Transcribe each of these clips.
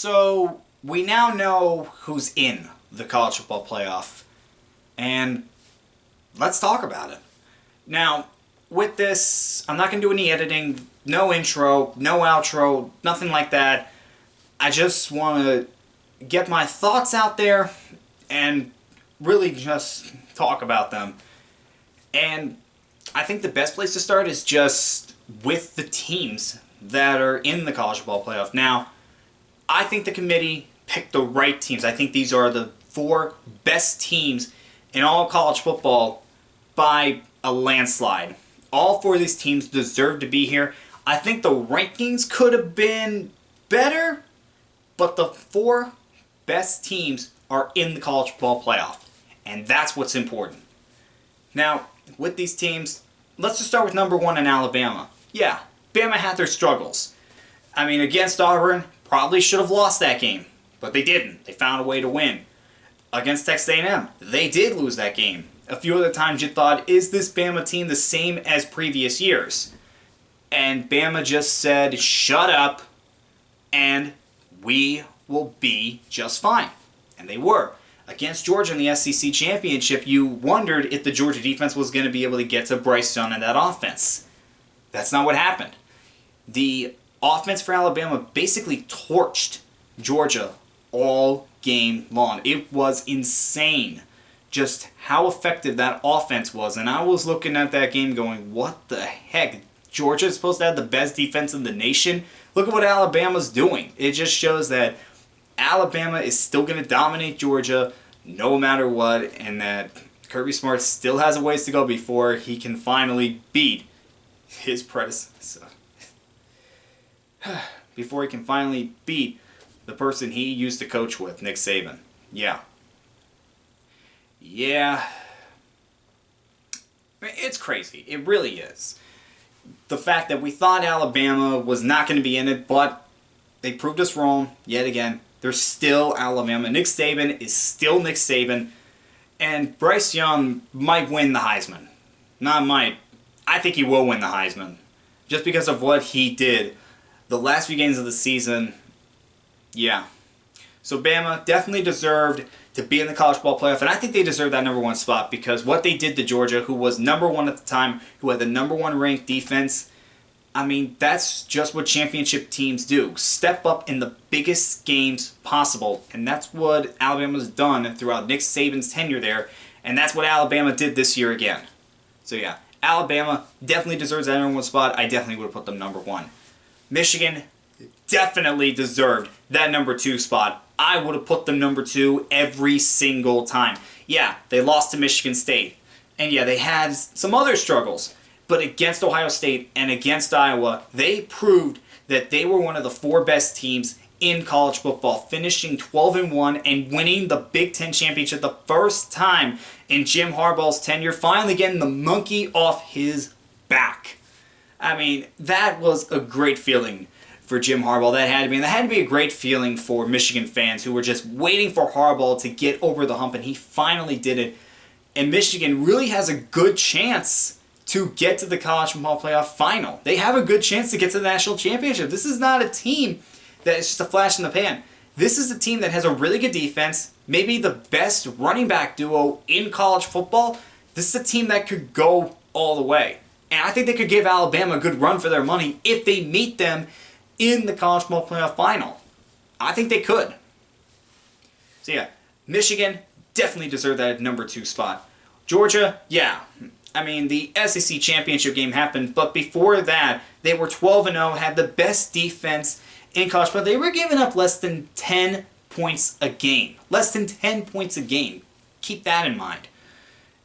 So we now know who's in the college football playoff, and let's talk about it. Now, with this, I'm not going to do any editing, no intro, no outro, nothing like that. I just want to get my thoughts out there and really just talk about them. And I think the best place to start is just with the teams that are in the college football playoff. Now, I think the committee picked the right teams. I think these are the 4 best teams in all college football by a landslide. All 4 of these teams deserve to be here. I think the rankings could have been better, but the 4 best teams are in the college football playoff, and that's what's important. Now, with these teams, let's just start with number 1 in Alabama. Yeah, Bama had their struggles. I mean, against Auburn, probably should have lost that game, but they didn't. They found a way to win. Against Texas A&M, they did lose that game. A few other times you thought, is this Bama team the same as previous years? And Bama just said, shut up, and we will be just fine. And they were. Against Georgia in the SEC Championship, you wondered if the Georgia defense was going to be able to get to Bryce Young and that offense. That's not what happened. The offense for Alabama basically torched Georgia all game long. It was insane just how effective that offense was. And I was looking at that game going, what the heck? Georgia is supposed to have the best defense in the nation? Look at what Alabama's doing. It just shows that Alabama is still going to dominate Georgia no matter what, and that Kirby Smart still has a ways to go before he can finally beat his predecessor. Before he can finally beat the person he used to coach with, Nick Saban. Yeah. It's crazy. It really is. The fact that we thought Alabama was not going to be in it, but they proved us wrong yet again. They're still Alabama. Nick Saban is still Nick Saban. And Bryce Young might win the Heisman. Not might. I think he will win the Heisman. Just because of what he did the last few games of the season. Yeah. So Bama definitely deserved to be in the college football playoff. And I think they deserve that number 1 spot because what they did to Georgia, who was number 1 at the time, who had the number 1 ranked defense, I mean, that's just what championship teams do. Step up in the biggest games possible. And that's what Alabama's done throughout Nick Saban's tenure there. And that's what Alabama did this year again. So yeah, Alabama definitely deserves that number 1 spot. I definitely would have put them number 1. Michigan definitely deserved that number 2 spot. I would have put them number 2 every single time. Yeah, they lost to Michigan State. And yeah, they had some other struggles. But against Ohio State and against Iowa, they proved that they were one of the 4 best teams in college football, finishing 12-1 and winning the Big Ten championship the first time in Jim Harbaugh's tenure, finally getting the monkey off his back. I mean, that was a great feeling for Jim Harbaugh. That had to be. And that had to be a great feeling for Michigan fans who were just waiting for Harbaugh to get over the hump, and he finally did it. And Michigan really has a good chance to get to the college football playoff final. They have a good chance to get to the national championship. This is not a team that is just a flash in the pan. This is a team that has a really good defense, maybe the best running back duo in college football. This is a team that could go all the way. And I think they could give Alabama a good run for their money if they meet them in the college football playoff final. I think they could. So yeah, Michigan definitely deserved that number 2 spot. Georgia, yeah. I mean, the SEC championship game happened, but before that, they were 12-0, had the best defense in college football. They were giving up less than 10 points a game. Less than 10 points a game. Keep that in mind.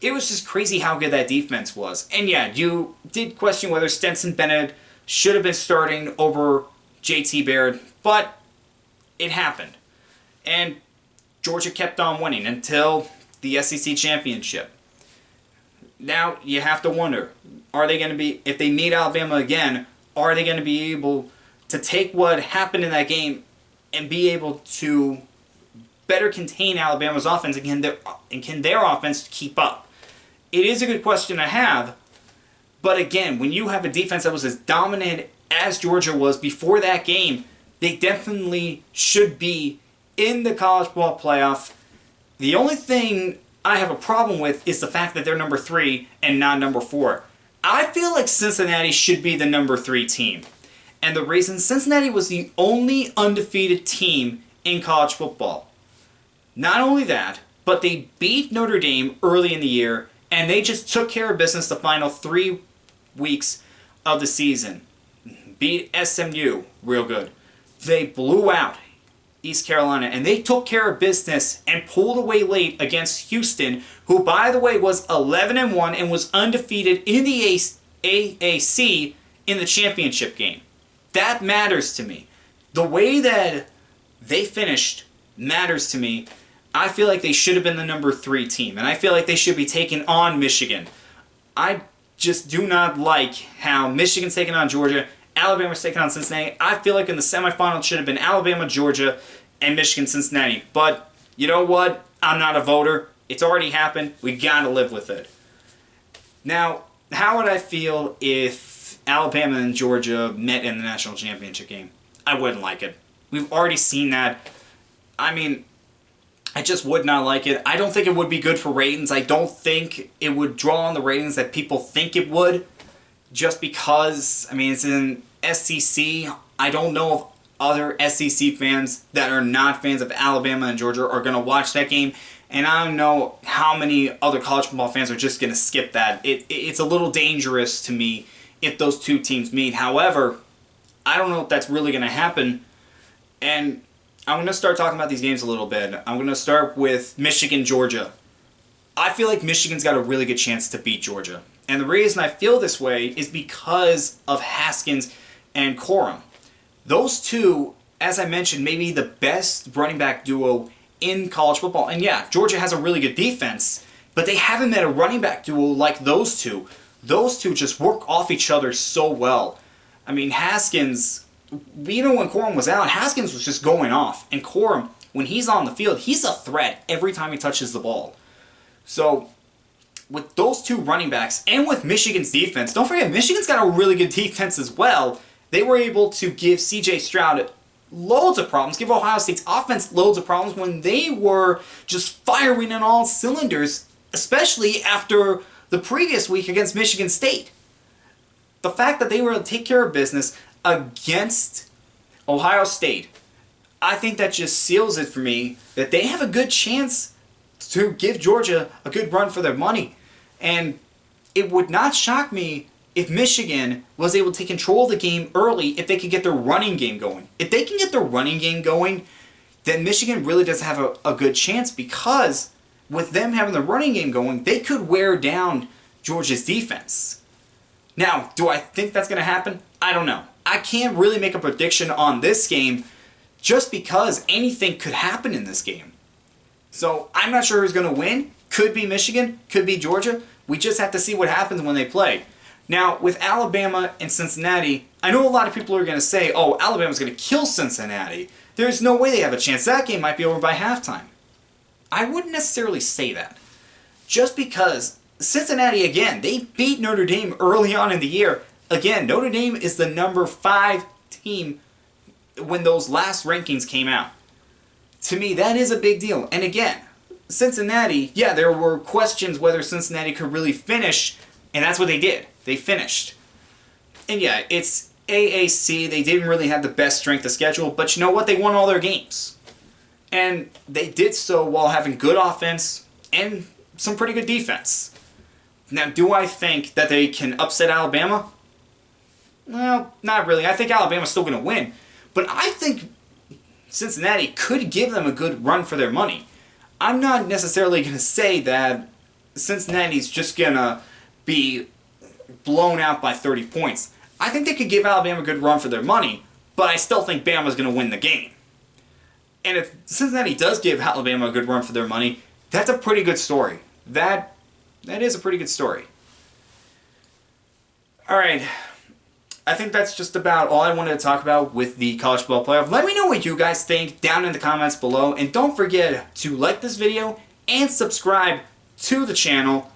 It was just crazy how good that defense was. And yeah, you did question whether Stetson Bennett should have been starting over JT Barrett, but it happened. And Georgia kept on winning until the SEC championship. Now you have to wonder, are they going to be, if they meet Alabama again, are they going to be able to take what happened in that game and be able to better contain Alabama's offense, and can their offense keep up? It is a good question to have, but again, when you have a defense that was as dominant as Georgia was before that game, They definitely should be in the college football playoff. The only thing I have a problem with is the fact that they're number 3 and not number 4. I feel like Cincinnati should be the number 3 team. And the reason, Cincinnati was the only undefeated team in college football. Not only that, but they beat Notre Dame early in the year, and they just took care of business the final 3 weeks of the season. Beat SMU real good. They blew out East Carolina, and they took care of business and pulled away late against Houston, who, by the way, was 11-1 and was undefeated in the AAC in the championship game. That matters to me. The way that they finished matters to me. I feel like they should have been the number 3 team, and I feel like they should be taking on Michigan. I just do not like how Michigan's taking on Georgia, Alabama's taking on Cincinnati. I feel like in the semifinal it should have been Alabama, Georgia, and Michigan, Cincinnati. But you know what? I'm not a voter. It's already happened. We gotta live with it. Now, how would I feel if Alabama and Georgia met in the national championship game? I wouldn't like it. We've already seen that. I mean, I just would not like it. I don't think it would be good for ratings. I don't think it would draw on the ratings that people think it would. Just because, I mean, it's in SEC. I don't know if other SEC fans that are not fans of Alabama and Georgia are going to watch that game. And I don't know how many other college football fans are just going to skip that. It's a little dangerous to me if those two teams meet. However, I don't know if that's really going to happen. And I'm going to start talking about these games a little bit. I'm going to start with Michigan, Georgia. I feel like Michigan's got a really good chance to beat Georgia. And the reason I feel this way is because of Haskins and Corum. Those two, as I mentioned, may be the best running back duo in college football. And yeah, Georgia has a really good defense, but they haven't met a running back duo like those two. Those two just work off each other so well. I mean, Haskins, even when Corum was out, Haskins was just going off. And Corum, when he's on the field, he's a threat every time he touches the ball. So, with those two running backs, and with Michigan's defense, don't forget, Michigan's got a really good defense as well. They were able to give C.J. Stroud loads of problems, give Ohio State's offense loads of problems when they were just firing on all cylinders, especially after the previous week against Michigan State. The fact that they were able to take care of business against Ohio State, I think that just seals it for me that they have a good chance to give Georgia a good run for their money. And it would not shock me if Michigan was able to take control of the game early if they could get their running game going. If they can get their running game going, then Michigan really does have a good chance, because with them having the running game going, they could wear down Georgia's defense. Now, do I think that's going to happen? I don't know. I can't really make a prediction on this game just because anything could happen in this game. So I'm not sure who's going to win. Could be Michigan, could be Georgia. We just have to see what happens when they play. Now, with Alabama and Cincinnati, I know a lot of people are going to say, oh, Alabama's going to kill Cincinnati. There's no way they have a chance. That game might be over by halftime. I wouldn't necessarily say that. Just because Cincinnati, again, they beat Notre Dame early on in the year. Again, Notre Dame is the number 5 team when those last rankings came out. To me, that is a big deal. And again, Cincinnati, yeah, there were questions whether Cincinnati could really finish, and that's what they did. They finished. And yeah, it's AAC. They didn't really have the best strength of schedule, but you know what? They won all their games. And they did so while having good offense and some pretty good defense. Now, do I think that they can upset Alabama? Well, not really. I think Alabama's still going to win. But I think Cincinnati could give them a good run for their money. I'm not necessarily going to say that Cincinnati's just going to be blown out by 30 points. I think they could give Alabama a good run for their money, but I still think Bama's going to win the game. And if Cincinnati does give Alabama a good run for their money, that's a pretty good story. That is a pretty good story. Alright, I think that's just about all I wanted to talk about with the college football playoff. Let me know what you guys think down in the comments below, and don't forget to like this video and subscribe to the channel.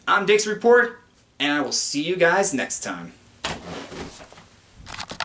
I'm Dick's Report, and I will see you guys next time.